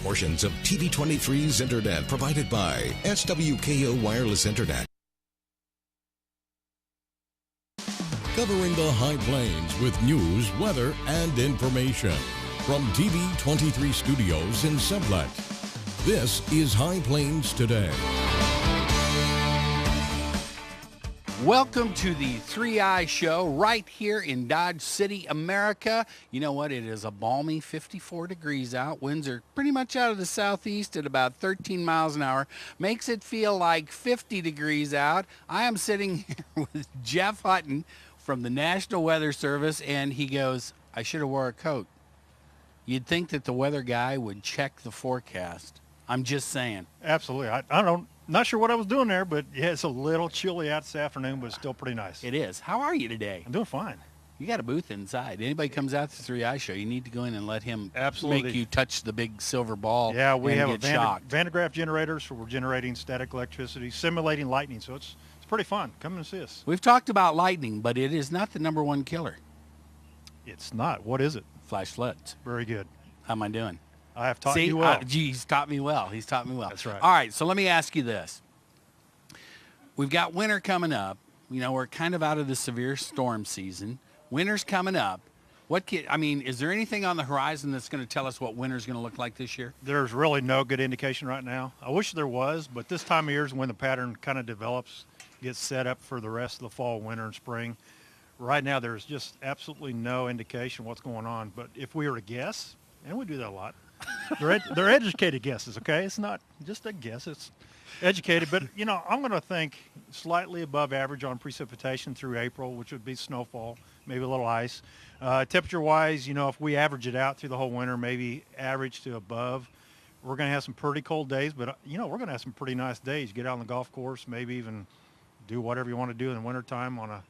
Portions of TV23's internet provided by SWKO Wireless Internet. Covering the High Plains with news, weather, and information. From TV23 Studios in Sublette, this is High Plains Today. Welcome to the 3i Show right here in Dodge City, America. You know what? It is a balmy 54 degrees out. Winds are pretty much out of the southeast at about 13 miles an hour. Makes it feel like 50 degrees out. I am sitting here with Jeff Hutton from the National Weather Service, and he goes, I should have wore a coat. You'd think that the weather guy would check the forecast. I'm just saying. Absolutely. Not sure what I was doing there, but yeah, it's a little chilly out this afternoon, but it's still pretty nice. It is. How are you today? I'm doing fine. You got a booth inside. Anybody comes out to the 3i Show, you need to go in and let him Absolutely. make you touch the big silver ball. Yeah, we have get shocked. Van de Graaff generators, so we're generating static electricity, simulating lightning, so it's pretty fun. Come and see us. We've talked about lightning, but it is not the #1 killer. It's not. What is it? Flash floods. Very good. How am I doing? I have taught you well. He's taught me well. He's taught me well. That's right. All right, so let me ask you this. We've got winter coming up. You know, we're kind of out of the severe storm season. Winter's coming up. Is there anything on the horizon that's going to tell us what winter's going to look like this year? There's really no good indication right now. I wish there was, but this time of year is when the pattern kind of develops, gets set up for the rest of the fall, winter, and spring. Right now, there's just absolutely no indication what's going on. But if we were to guess, and we do that a lot, they're educated guesses, okay? It's not just a guess. It's educated. But, you know, I'm going to think slightly above average on precipitation through April, which would be snowfall, maybe a little ice. Temperature-wise, you know, if we average it out through the whole winter, maybe average to above, we're going to have some pretty cold days. But, you know, we're going to have some pretty nice days. Get out on the golf course, maybe even do whatever you want to do in the wintertime on a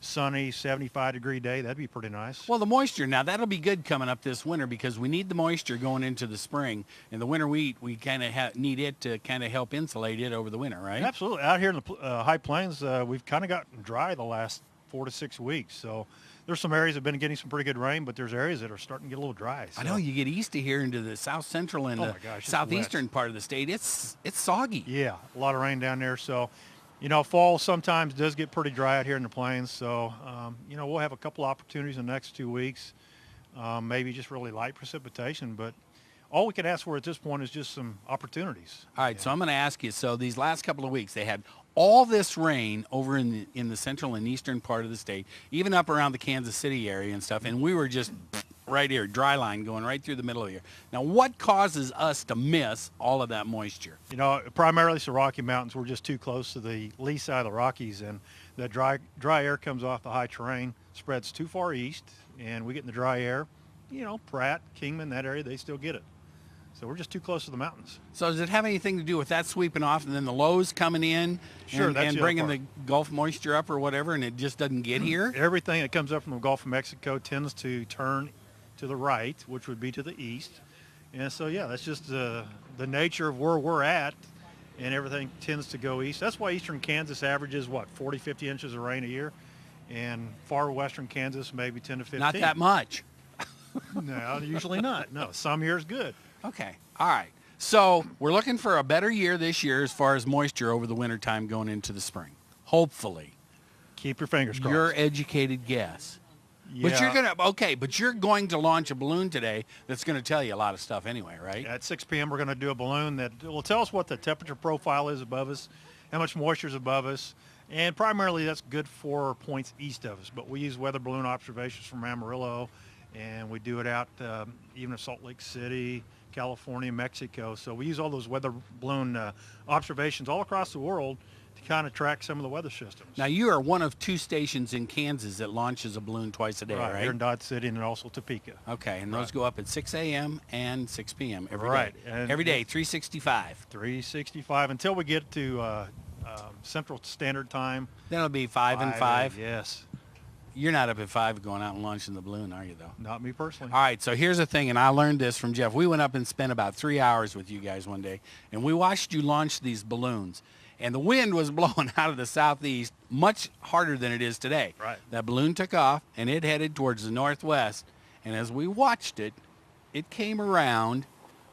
sunny 75-degree day. That'd be pretty nice. Well, the moisture, now that'll be good coming up this winter because we need the moisture going into the spring. And the winter wheat, we kind of need it to kind of help insulate it over the winter, right? Absolutely. Out here in the High Plains, we've kind of gotten dry the last 4 to 6 weeks. So there's some areas that have been getting some pretty good rain, but there's areas that are starting to get a little dry. So. I know. You get east of here into the south central and the southeastern part of the state. It's soggy. Yeah, a lot of rain down there. So, you know, fall sometimes does get pretty dry out here in the plains. So, you know, we'll have a couple opportunities in the next 2 weeks, maybe just really light precipitation. But all we can ask for at this point is just some opportunities. All right, so I'm going to ask you, so these last couple of weeks, they had all this rain over in the central and eastern part of the state, even up around the Kansas City area and stuff, and we were just right here, dry line going right through the middle of here. Now, what causes us to miss all of that moisture? You know, primarily it's the Rocky Mountains. We're just too close to the lee side of the Rockies, and that dry air comes off the high terrain, spreads too far east, and we get in the dry air. You know, Pratt, Kingman, that area, they still get it. So we're just too close to the mountains. So does it have anything to do with that sweeping off and then the lows coming in and bringing the Gulf moisture up or whatever, and it just doesn't get here? Everything that comes up from the Gulf of Mexico tends to turn to the right, which would be to the east. And so, yeah, that's just the nature of where we're at, and everything tends to go east. That's why eastern Kansas averages, 40, 50 inches of rain a year, and far western Kansas maybe 10 to 15. Not that much. No, usually not. No, some years good. Okay. All right. So we're looking for a better year this year as far as moisture over the wintertime going into the spring. Hopefully. Keep your fingers crossed. Your educated guess. Yeah. But you're going to launch a balloon today that's going to tell you a lot of stuff anyway, right? At 6 p.m. we're going to do a balloon that will tell us what the temperature profile is above us, how much moisture is above us, and primarily that's good 4 points east of us. But we use weather balloon observations from Amarillo, and we do it out even in Salt Lake City, California, Mexico. So we use all those weather balloon observations all across the world to kind of track some of the weather systems. Now, you are one of 2 stations in Kansas that launches a balloon twice a day, right? Here in Dodge City and also Topeka. Okay, and those go up at 6 a.m. and 6 p.m. every day. Right. And every day, 365. 365 until we get to Central Standard Time. Then it'll be 5 and 5. Yes. You're not up at 5 going out and launching the balloon, are you, though? Not me personally. All right, so here's the thing, and I learned this from Jeff. We went up and spent about 3 hours with you guys one day, and we watched you launch these balloons. And the wind was blowing out of the southeast much harder than it is today. Right. That balloon took off, and it headed towards the northwest. And as we watched it, it came around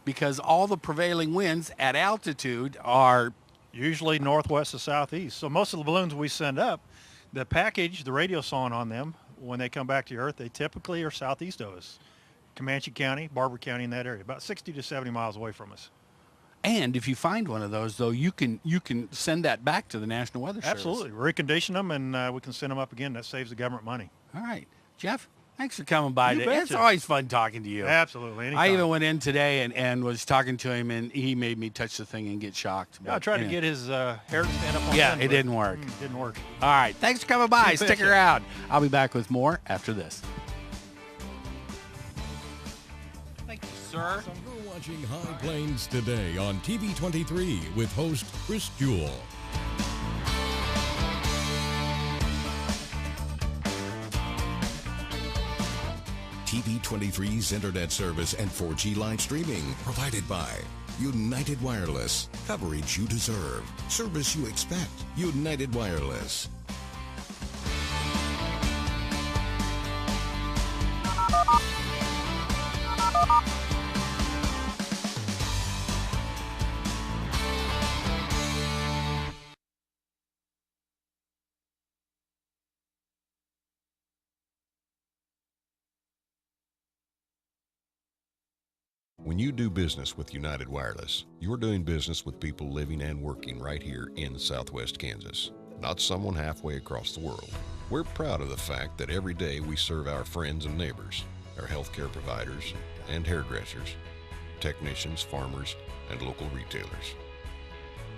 because all the prevailing winds at altitude are Usually northwest to southeast. So most of the balloons we send up, the package, the radio song on them, when they come back to Earth, they typically are southeast of us. Comanche County, Barber County, in that area, about 60 to 70 miles away from us. And if you find one of those, though, you can send that back to the National Weather Service. Absolutely. Recondition them, and we can send them up again. That saves the government money. All right. Jeff, thanks for coming by You today. It's betcha. always fun talking to you. Absolutely. Anytime. I even went in today and was talking to him, and he made me touch the thing and get shocked. I tried to get his hair to stand up on Yeah, end, it but, didn't work. Didn't work. All right. Thanks for coming by. You Stick betcha. around. I'll be back with more after this. Thank you, sir. You're watching High Plains Today on TV 23 with host Chris Jewell. TV23's internet service and 4G live streaming provided by United Wireless. Coverage you deserve. Service you expect. United Wireless. When you do business with United Wireless, you're doing business with people living and working right here in Southwest Kansas, not someone halfway across the world. We're proud of the fact that every day we serve our friends and neighbors, our healthcare providers and hairdressers, technicians, farmers, and local retailers.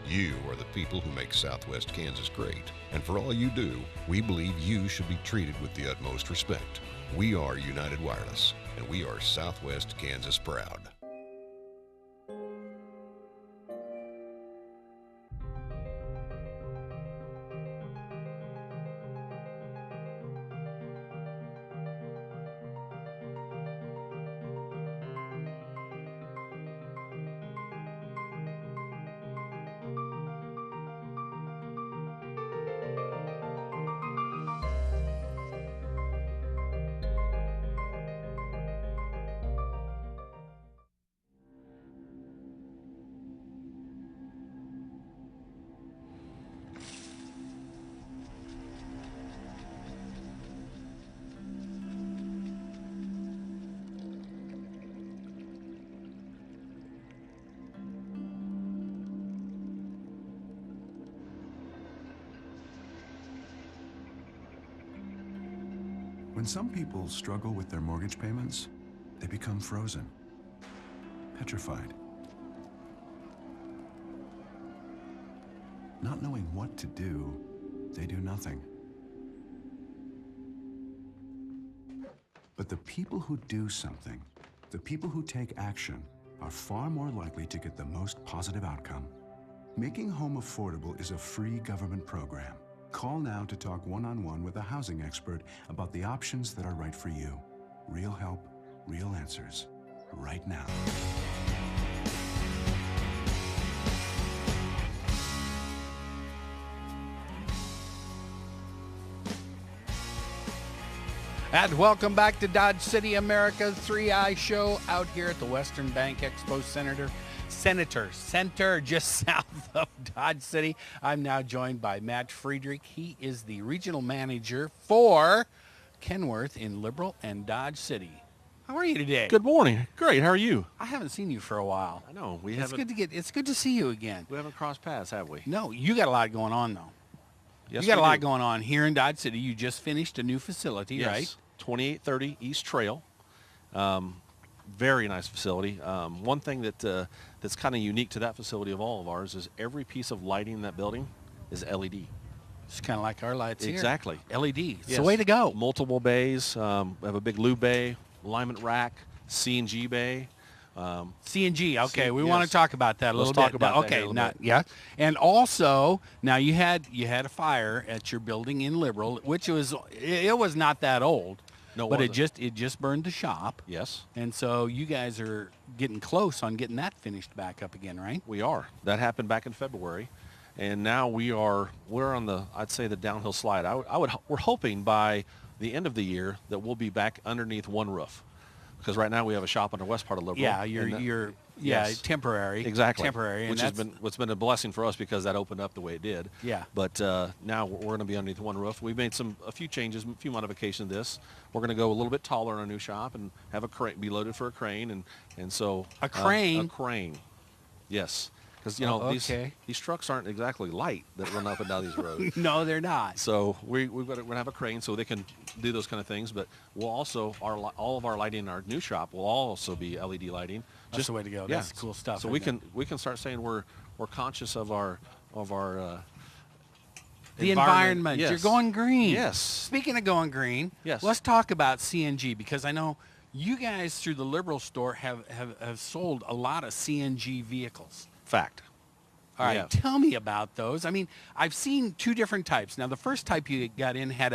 You are the people who make Southwest Kansas great, and for all you do, we believe you should be treated with the utmost respect. We are United Wireless, and we are Southwest Kansas proud. When some people struggle with their mortgage payments, they become frozen, petrified. Not knowing what to do, they do nothing. But the people who do something, the people who take action, are far more likely to get the most positive outcome. Making home affordable is a free government program. Call now to talk one-on-one with a housing expert about the options that are right for you. Real help, real answers, right now. And welcome back to Dodge City, America's 3i show out here at the Western Bank Expo Center just south of Dodge City. I'm now joined by Matt Friedrich. He is the regional manager for Kenworth in Liberal and Dodge City. How are you today? Good morning. Great. How are you? I haven't seen you for a while. I know It's good to see you again. we haven't crossed paths, have we? No, you got a lot going on though. Yes, you got we a lot do. going on here in Dodge City. You just finished a new facility, Yes. right? 2830 East Trail. Very nice facility. One thing that's kind of unique to that facility of all of ours is every piece of lighting in that building is LED. It's kind of like our lights here. Exactly. LED. It's Yes. the way to go. Multiple bays. We have a big lube bay, alignment rack, C&G bay. CNG. Okay, we yes. want to talk about that a Let's little talk bit. about Now, that okay, here a little now, bit. yeah, and also now you had a fire at your building in Liberal, which was not that old. No, it but wasn't. it just burned the shop. Yes, And so you guys are getting close on getting that finished back up again, right? we are. That happened back in February, and now we're on the, I'd say, the downhill slide. We're hoping by the end of the year that we'll be back underneath one roof, because right now we have a shop on the west part of Liberal. Yeah, and you're Yeah, Yes. temporary. Exactly. Temporary. Which has been what's been a blessing for us because that opened up the way it did. Yeah. But now we're going to be underneath one roof. We've made a few changes, a few modifications to this. We're going to go a little bit taller in our new shop and have a crane, be loaded for a crane, and so A crane? a crane. Yes. Because okay. these trucks aren't exactly light that run up and down these roads. No, they're not. So we're going to have a crane so they can do those kind of things. But we'll also all of our lighting in our new shop will also be LED lighting. That's the way to go. Yeah. That's cool stuff. So we can start saying we're conscious of our the environment. Yes. You're going green. Yes. Speaking of going green, Yes. let's talk about CNG, because I know you guys through the Liberal store have sold a lot of CNG vehicles. Fact. All right, Yeah. tell me about those. I mean, I've seen two different types. Now, the first type you got in had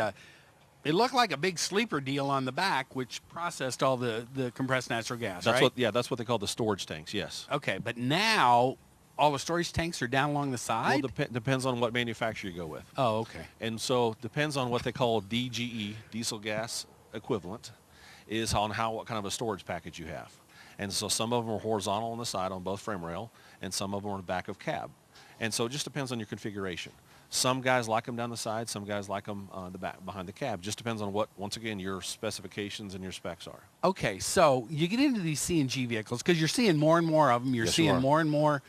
it looked like a big sleeper deal on the back, which processed all the compressed natural gas, That's right? that's what they call the storage tanks. Yes. Okay, but now all the storage tanks are down along the side? Well, depends on what manufacturer you go with. Oh, okay. And so depends on what they call DGE, diesel gas equivalent, is on what kind of a storage package you have. And so some of them are horizontal on the side on both frame rail, and some of them are on the back of cab. And so it just depends on your configuration. Some guys like them down the side, some guys like them on the back behind the cab. Just depends on what, once again, your specifications and your specs are. Okay, so you get into these CNG vehicles because you're seeing more and more of them. You're Yes, you seeing are. more and more,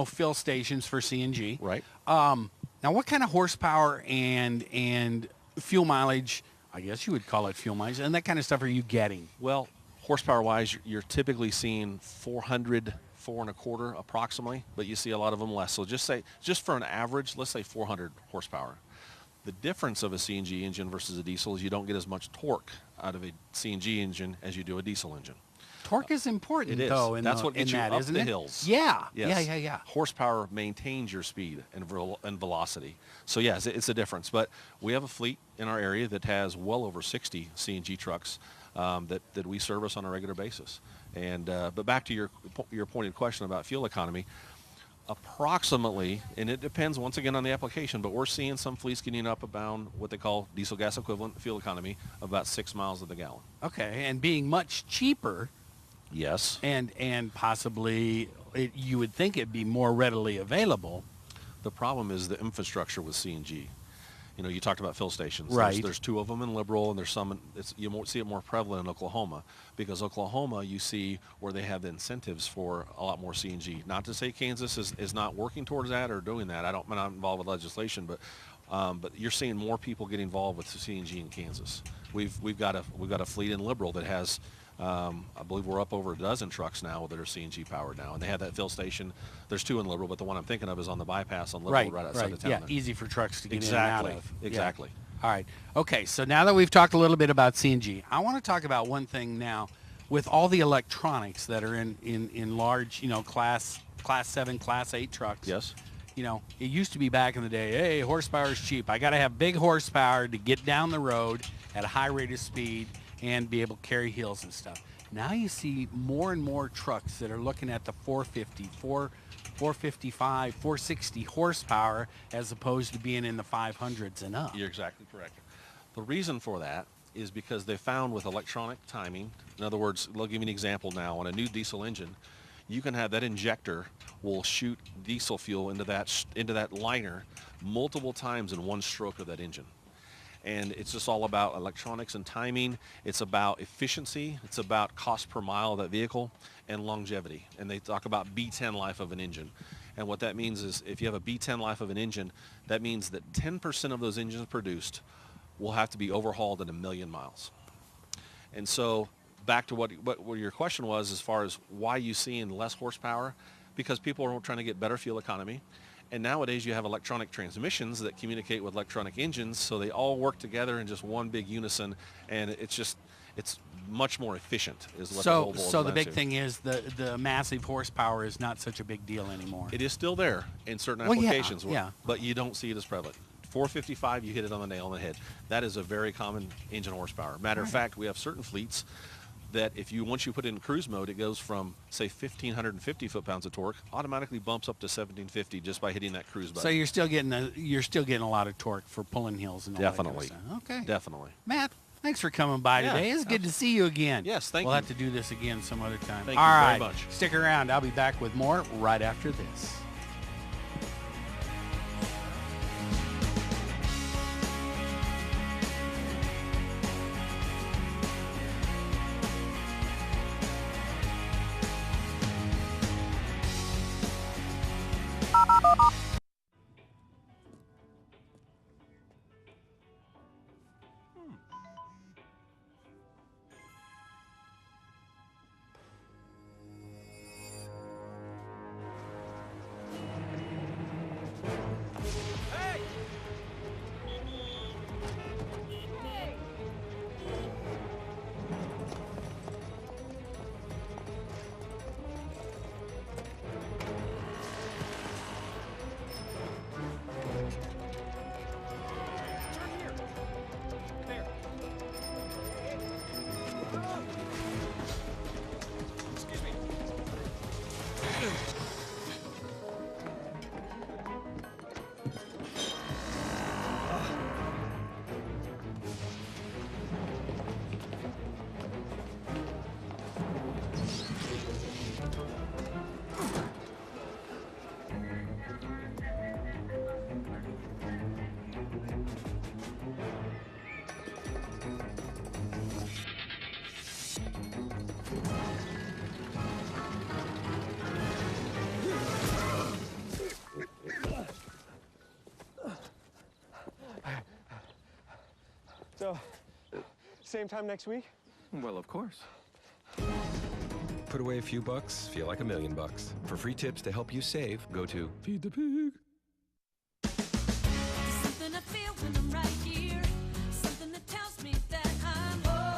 fill stations for CNG. Right. Now, what kind of horsepower and fuel mileage, I guess you would call it fuel mileage, and that kind of stuff are you getting? Well, horsepower-wise, you're typically seeing 400, 4.25 approximately, but you see a lot of them less. So just for an average, let's say 400 horsepower. The difference of a CNG engine versus a diesel is you don't get as much torque out of a CNG engine as you do a diesel engine. Torque is important, It is. though. That's what gets you up isn't the it? hills. Yeah. Yes. Yeah. Horsepower maintains your speed and velocity. So yes, it's a difference. But we have a fleet in our area that has well over 60 CNG trucks that we service on a regular basis. And but back to your pointed question about fuel economy, approximately, and it depends once again on the application, but we're seeing some fleets getting up about what they call diesel gas equivalent fuel economy of about 6 miles to the gallon. Okay, and being much cheaper, Yes. and possibly you would think it'd be more readily available. The problem is the infrastructure with CNG. You talked about fill stations. Right. There's 2 of them in Liberal, and there's some. You see it more prevalent in Oklahoma, because Oklahoma, you see where they have the incentives for a lot more CNG. Not to say Kansas is not working towards that or doing that. I'm not involved with legislation, but you're seeing more people get involved with CNG in Kansas. We've got a fleet in Liberal that has. I believe we're up over a dozen trucks now that are CNG powered now, and they have that fill station. There's 2 in Liberal, but the one I'm thinking of is on the bypass on Liberal, right outside of town. Yeah, there. easy for trucks to get Exactly. in and out of. Exactly. Yeah. All right. Okay, so now that we've talked a little bit about CNG, I want to talk about one thing now. With all the electronics that are in large, class 7, class 8 trucks. Yes. It used to be back in the day, hey, horsepower is cheap. I got to have big horsepower to get down the road at a high rate of speed and be able to carry hills and stuff. Now you see more and more trucks that are looking at the 450, 455, 460 horsepower as opposed to being in the 500s and up. You're exactly correct. The reason for that is because they found with electronic timing, in other words, they'll give you an example now, on a new diesel engine, you can have that injector will shoot diesel fuel into that liner multiple times in one stroke of that engine. And it's just all about electronics and timing. It's about efficiency. It's about cost per mile of that vehicle and longevity. And they talk about B10 life of an engine. And what that means is if you have a B10 life of an engine, that means that 10% of those engines produced will have to be overhauled in 1,000,000 miles. And so back to what your question was as far as why you seeing less horsepower, because people are trying to get better fuel economy. And nowadays you have electronic transmissions that communicate with electronic engines, so they all work together in just one big unison, and it's much more efficient is what the whole boils So the down big to. thing is the massive horsepower is not such a big deal anymore. It is still there in certain Well, yeah, applications, yeah. but you don't see it as prevalent. 455, you hit it on the nail on the head. That is a very common engine horsepower. Matter of fact, we have certain fleets that once you put it in cruise mode, it goes from, say, 1,550 foot-pounds of torque, automatically bumps up to 1,750 just by hitting that cruise button. So you're still getting a lot of torque for pulling hills and all Definitely. that kind of stuff. Okay. Definitely. Matt, Thanks for coming by Yeah, today. It's good to see you again. Yes, thank We'll you. have to do this again some other time. Thank All you very right, much. stick around. I'll be back with more right after this. So, same time next week? Well, of course. Put away a few bucks, feel like $1 million. For free tips to help you save, go to Feed the Pig. Something I feel when I'm right here. Something that tells me that I'm home.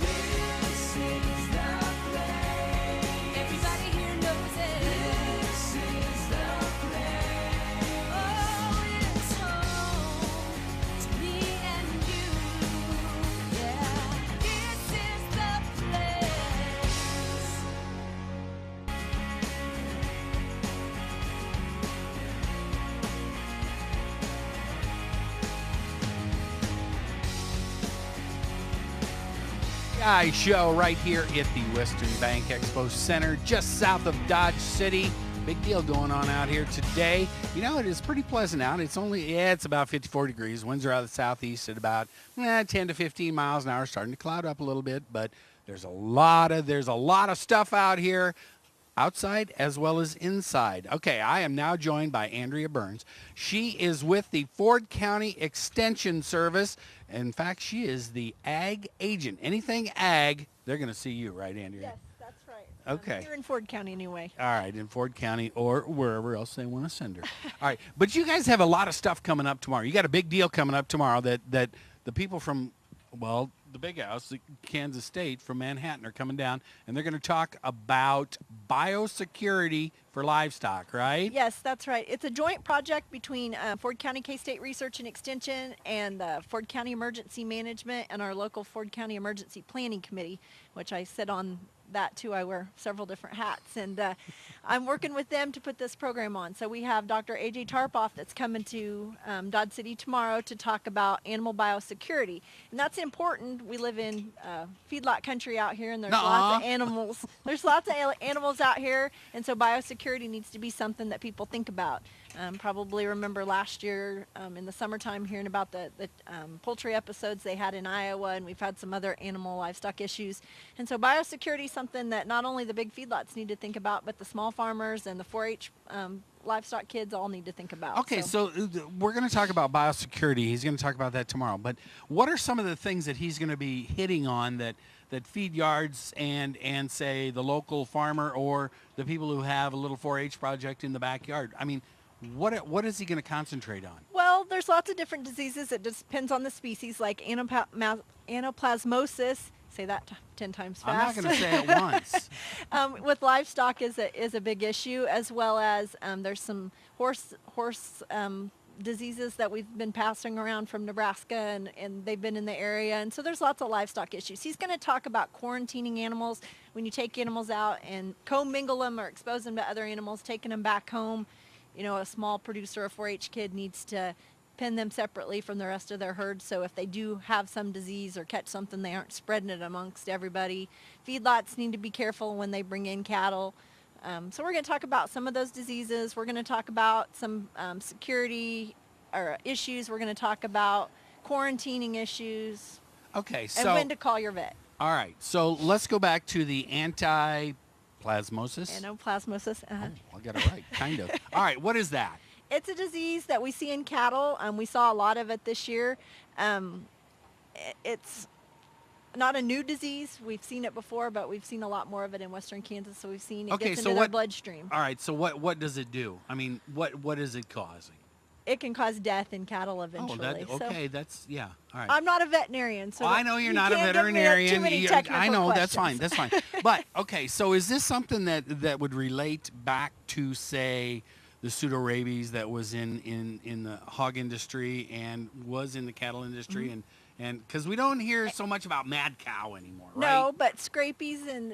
This is the place. Everybody here knows it. This is the place. Oh, it's home to me and you. Yeah, this is the place. Guy show right here at the Western Bank Expo Center, just south of Dodge City. Big deal going on out here today. You know, it is pretty pleasant out. It's only, it's about 54 degrees. Winds are out of the southeast at about 10 to 15 miles an hour. Starting to cloud up a little bit, but there's a lot of stuff out here, outside as well as inside. Okay, I am now joined by Andrea Burns. She is with the Ford County Extension Service. In fact, she is the ag agent. Anything ag, they're going to see you, right, Andrea? Yes, that's right. Okay. Here in Ford County, anyway. All right, in Ford County or wherever else they want to send her. All right, but you guys have a lot of stuff coming up tomorrow. You got a big deal coming up tomorrow that the people from, well, the big house, the Kansas State from Manhattan are coming down, and they're going to talk about biosecurity for livestock, right? Yes, that's right. It's a joint project between Ford County K-State Research and Extension and Ford County Emergency Management and our local Ford County Emergency Planning Committee, which I sit on that too. I wear several different hats, and I'm working with them to put this program on. So we have Dr. A.J. Tarpoff that's coming to Dodge City tomorrow to talk about animal biosecurity, and that's important. We live in feedlot country out here, and there's lots of animals. There's lots of animals out here, and so biosecurity needs to be something that people think about. Probably remember last year in the summertime hearing about the poultry episodes they had in Iowa, and we've had some other animal livestock issues. And so biosecurity is something that not only the big feedlots need to think about, but the small farmers and the 4-H livestock kids all need to think about. Okay, so we're going to talk about biosecurity. He's going to talk about that tomorrow. But what are some of the things that he's going to be hitting on that feed yards and say the local farmer or the people who have a little 4-H project in the backyard? I mean, what is he going to concentrate on? Well, there's lots of different diseases. It just depends on the species, like anaplasmosis. Say that 10 times fast. I'm not going to say it once. With livestock is a big issue, as well as there's some horse diseases that we've been passing around from Nebraska, and they've been in the area, and so there's lots of livestock issues. He's going to talk about quarantining animals when you take animals out and commingle them or expose them to other animals, taking them back home. You know, a small producer, a 4-H kid needs to pen them separately from the rest of their herd, so if they do have some disease or catch something, they aren't spreading it amongst everybody. Feedlots need to be careful when they bring in cattle. So we're going to talk about some of those diseases. We're going to talk about some security or issues. We're going to talk about quarantining issues. Okay, And so when to call your vet. all right, so let's go back to the anaplasmosis. Anaplasmosis. Uh-huh. Oh, I got it right, kind of. All right, what is that? It's a disease that we see in cattle. We saw a lot of it this year. It's not a new disease. We've seen it before, but we've seen a lot more of it in western Kansas, so we've seen it gets into their bloodstream. All right, so what does it do? I mean, what is it causing? It can cause death in cattle eventually. Okay, so that's, yeah, all right. I'm not a veterinarian, so Well, I know you're not a can't give me veterinarian. too many I technical know, that's questions. fine. But, okay, so is this something that would relate back to, say, the pseudorabies that was in the hog industry and was in the cattle industry? Mm-hmm. And because we don't hear so much about mad cow anymore, right? No, but scrapies and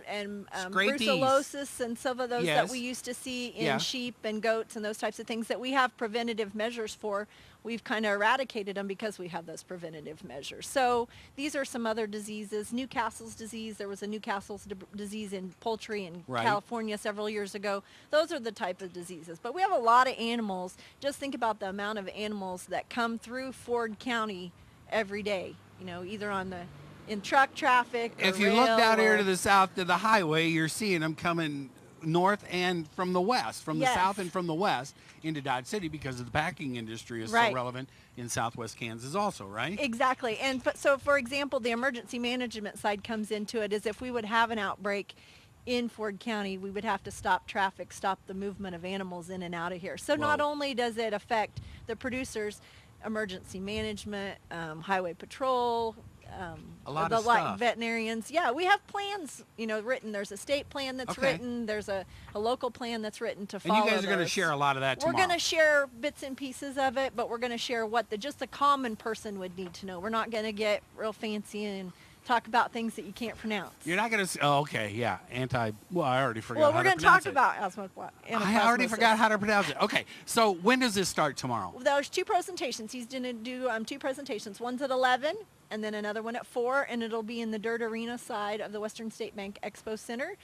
Scrapies. brucellosis and some of those Yes. that we used to see in Yeah. sheep and goats and those types of things that we have preventative measures for, we've kind of eradicated them because we have those preventative measures. So these are some other diseases. Newcastle's disease, there was a Newcastle's disease in poultry in Right. California several years ago. Those are the type of diseases. But we have a lot of animals. Just think about the amount of animals that come through Ford County every day, either in truck traffic or If you look rail down here or- to the south to the highway, you're seeing them coming north and from the west, from the Yes. south and from the west into Dodge City because of the packing industry is so Right. relevant in southwest Kansas also, right? Exactly. And so, for example, the emergency management side comes into it is if we would have an outbreak in Ford County, we would have to stop traffic, stop the movement of animals in and out of here. So not Whoa. only does it affect the producers, emergency management, highway patrol, A lot the of stuff. veterinarians. Yeah, we have plans, written. There's a state plan that's Okay. written. There's a local plan that's written to And follow you guys are going to those. share a lot of that We're tomorrow. going to share bits and pieces of it, but we're going to share what just the common person would need to know. We're not going to get real fancy and talk about things that you can't pronounce. You're not going to. Oh, okay, yeah. Well, I already forgot. Well, how we're to going to talk pronounce it. about asthma. I already forgot how to pronounce it. Okay, so when does this start tomorrow? There's two presentations. He's going to do two presentations. One's at 11, and then another one at 4, and it'll be in the Dirt Arena side of the Western State Bank Expo Center.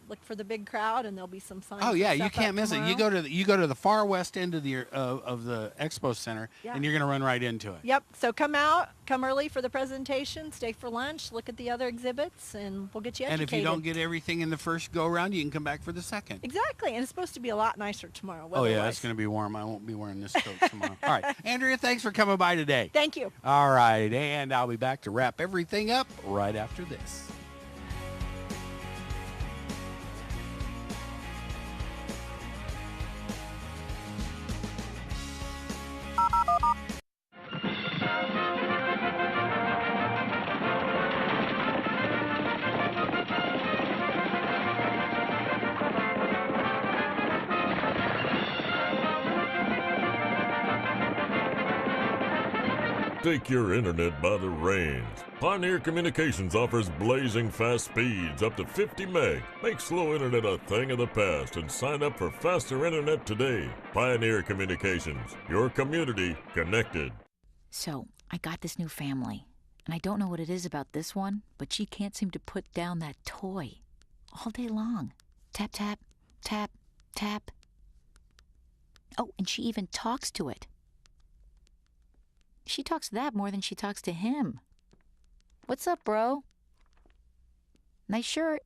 Look for the big crowd, and there'll be some signs. Oh yeah, and you stuff can't up miss it. You tomorrow. go to the far west end of the expo center, Yeah. and you're going to run right into it. Yep. So come out, come early for the presentation, stay for lunch, look at the other exhibits, and we'll get you And educated. if you don't get everything in the first go around, you can come back for the second. Exactly, and it's supposed to be a lot nicer tomorrow. Oh yeah, weather-wise. it's going to be warm. I won't be wearing this coat tomorrow. All right, Andrea, thanks for coming by today. Thank you. All right, and I'll be back to wrap everything up right after this. Take your internet by the reins. Pioneer Communications offers blazing fast speeds up to 50 meg. Make slow internet a thing of the past and sign up for faster internet today. Pioneer Communications, your community connected. So, I got this new family, and I don't know what it is about this one, but she can't seem to put down that toy all day long. Tap, tap, tap, tap. Oh, and she even talks to it. She talks to that more than she talks to him. What's up, bro? Nice shirt.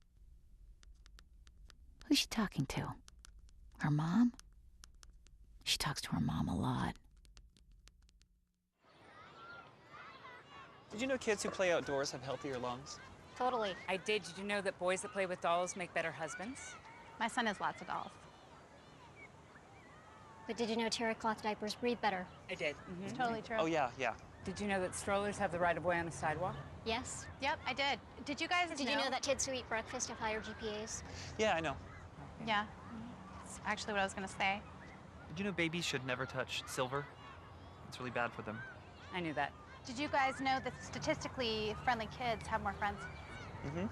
Who's she talking to? Her mom? She talks to her mom a lot. Did you know kids who play outdoors have healthier lungs? Totally. I did. Did you know that boys that play with dolls make better husbands? My son has lots of dolls. But did you know terry cloth diapers breathe better? I did. It's totally true. Oh, yeah. Did you know that strollers have the right of way on the sidewalk? Yes. Yep, I did. Did you guys Did you know that kids who eat breakfast have higher GPAs? Yeah, I know. Yeah. That's actually what I was going to say. Did you know babies should never touch silver? It's really bad for them. I knew that. Did you guys know that statistically friendly kids have more friends? Mm-hmm.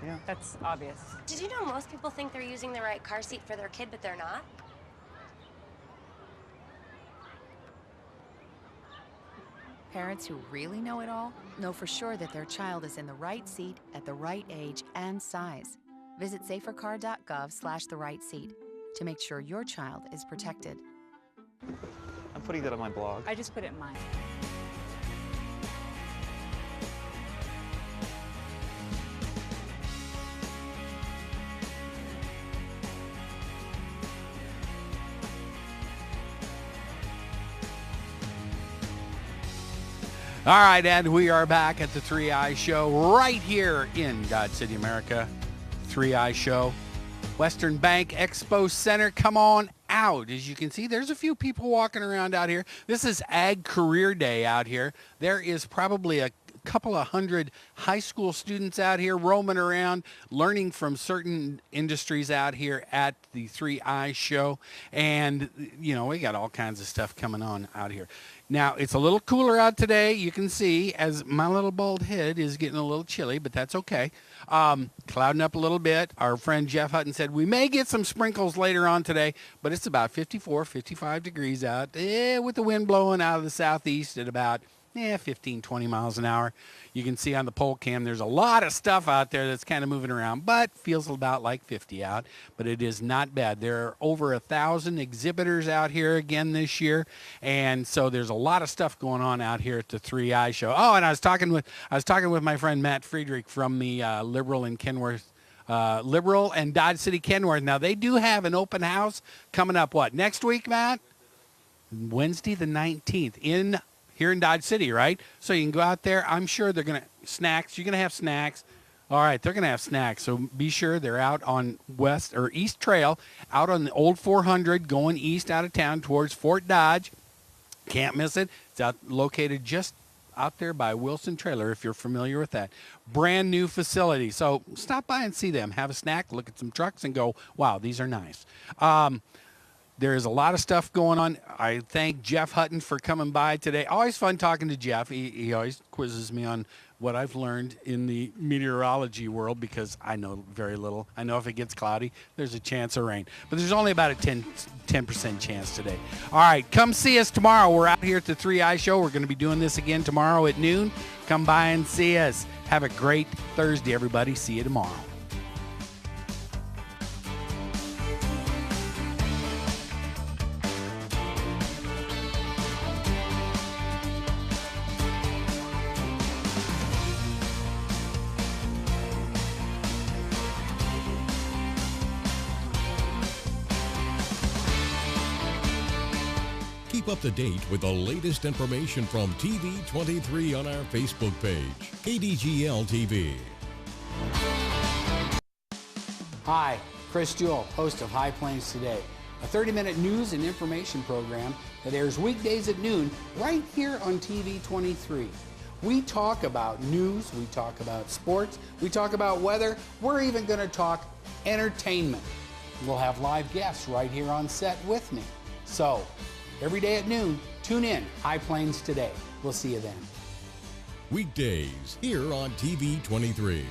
Yeah. That's obvious. Did you know most people think they're using the right car seat for their kid, but they're not? Parents who really know it all know for sure that their child is in the right seat at the right age and size. Visit safercar.gov/the right seat to make sure your child is protected. I'm putting that on my blog. I just put it in mine. All right, and we are back at the 3i Show right here in Dodge City, America. 3i Show, Western Bank Expo Center. Come on out. As you can see, there's a few people walking around out here. This is Ag Career Day out here. There is probably a couple of hundred high school students out here roaming around, learning from certain industries out here at the 3i Show. And, you know, we got all kinds of stuff coming on out here. Now, it's a little cooler out today. You can see as my little bald head is getting a little chilly, but that's okay. Clouding up a little bit. Our friend Jeff Hutton said we may get some sprinkles later on today, but it's about 54, 55 degrees out with the wind blowing out of the southeast at about 15, 20 miles an hour. You can see on the pole cam there's a lot of stuff out there that's kind of moving around, but feels about like 50 out, but it is not bad. There are over 1,000 exhibitors out here again this year, and so there's a lot of stuff going on out here at the 3i Show. Oh, and I was talking with my friend Matt Friedrich from the Liberal and Kenworth Liberal and Dodge City Kenworth. Now they do have an open house coming up next week, Matt? Wednesday the 19th here in Dodge City, right? So you can go out there. I'm sure they're going to snacks. You're going to have snacks. All right, they're going to have snacks. So be sure they're out on West or East Trail, out on the old 400 going east out of town towards Fort Dodge. Can't miss it. It's located just out there by Wilson Trailer, if you're familiar with that. Brand new facility. So stop by and see them. Have a snack, look at some trucks, and go, wow, these are nice. There is a lot of stuff going on. I thank Jeff Hutton for coming by today. Always fun talking to Jeff. He always quizzes me on what I've learned in the meteorology world because I know very little. I know if it gets cloudy, there's a chance of rain. But there's only about a 10% chance today. All right, come see us tomorrow. We're out here at the 3i Show. We're going to be doing this again tomorrow at noon. Come by and see us. Have a great Thursday, everybody. See you tomorrow. Keep up to date with the latest information from TV23 on our Facebook page, KDGL TV. Hi, Chris Jewell, host of High Plains Today, a 30-minute news and information program that airs weekdays at noon right here on TV23. We talk about news, we talk about sports, we talk about weather, we're even going to talk entertainment. We'll have live guests right here on set with me. So, every day at noon, tune in, High Plains Today. We'll see you then. Weekdays here on TV23.